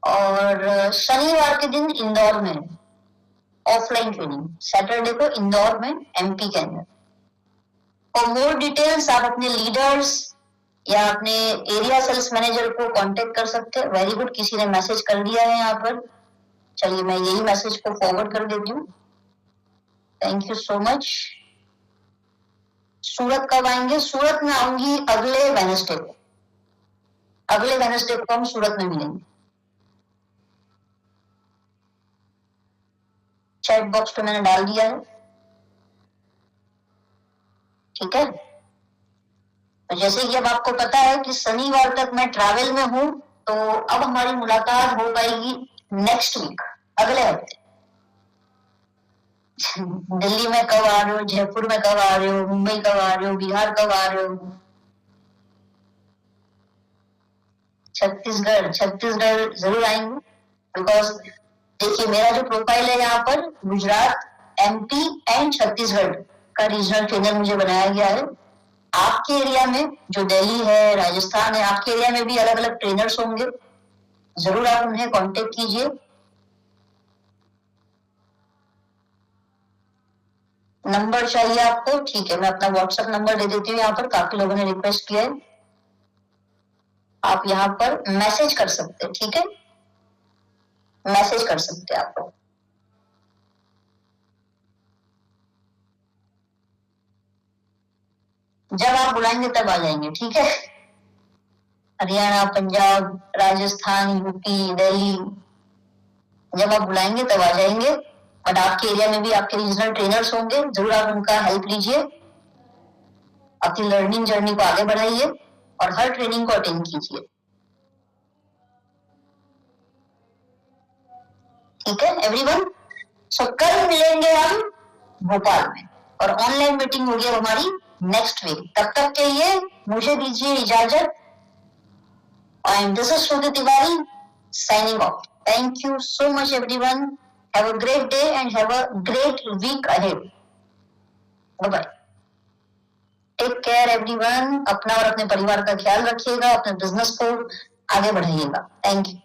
और शनिवार के दिन इंदौर में है ऑफलाइन ट्रेनिंग। सैटरडे को इंदौर में एमपी के अंदर। और मोर डिटेल्स आप अपने लीडर्स या अपने एरिया सेल्स मैनेजर को कांटेक्ट कर सकते हैं। वेरी गुड, किसी ने मैसेज कर दिया है यहाँ पर। चलिए मैं यही मैसेज को फॉरवर्ड कर देती हूँ। Thank you so much. Surat कब आएंगे? सूरत में आऊंगी अगले वेडनेसडे को। अगले वेडनेसडे को हम सूरत में मिलेंगे। चैट बॉक्स पे मैंने डाल दिया है, ठीक है। तो जैसे कि अब आपको पता है कि शनिवार तक मैं ट्रैवल में हूँ, तो अब हमारी मुलाकात हो पाएगी नेक्स्ट वीक, अगले हफ्ते। दिल्ली में कब आ रहे हो, जयपुर में कब आ रहे हो, मुंबई कब आ रहे हो, बिहार कब आ रहे हो? छत्तीसगढ़, छत्तीसगढ़ जरूर आएंगे बिकॉज देखिए मेरा जो प्रोफाइल है यहाँ पर गुजरात, एमपी एंड छत्तीसगढ़ का रीजनल ट्रेनर मुझे बनाया गया है। आपके एरिया में जो दिल्ली है, राजस्थान है, आपके एरिया में भी अलग अलग ट्रेनर्स होंगे, जरूर आप उन्हें कांटेक्ट कीजिए। नंबर चाहिए आपको? ठीक है, मैं अपना व्हाट्सएप नंबर दे देती हूँ यहाँ पर, काफी लोगों ने रिक्वेस्ट किया है। आप यहाँ पर मैसेज कर सकते हैं, ठीक है, मैसेज कर सकते हैं आप लोग। जब आप बुलाएंगे तब आ जाएंगे, ठीक है। हरियाणा, पंजाब, राजस्थान, यूपी, दिल्ली, जब आप बुलाएंगे तब आ जाएंगे। बट आपके एरिया में भी आपके रीजनल ट्रेनर्स होंगे, जरूर आप उनका हेल्प लीजिए, अपनी लर्निंग जर्नी को आगे बढ़ाइए और हर ट्रेनिंग को अटेंड कीजिए, ठीक है एवरीवन। सो कल मिलेंगे हम भोपाल में और ऑनलाइन मीटिंग होगी अब हमारी नेक्स्ट वीक। तब तक के लिए मुझे दीजिए इजाजत। And this is Shruti Tiwari signing off. Thank you so much everyone. Have a great day and have a great week ahead. Bye bye. Take care everyone. अपना और अपने परिवार का ख्याल रखिएगा, अपने बिजनेस को आगे बढ़ाइएगा। Thank you.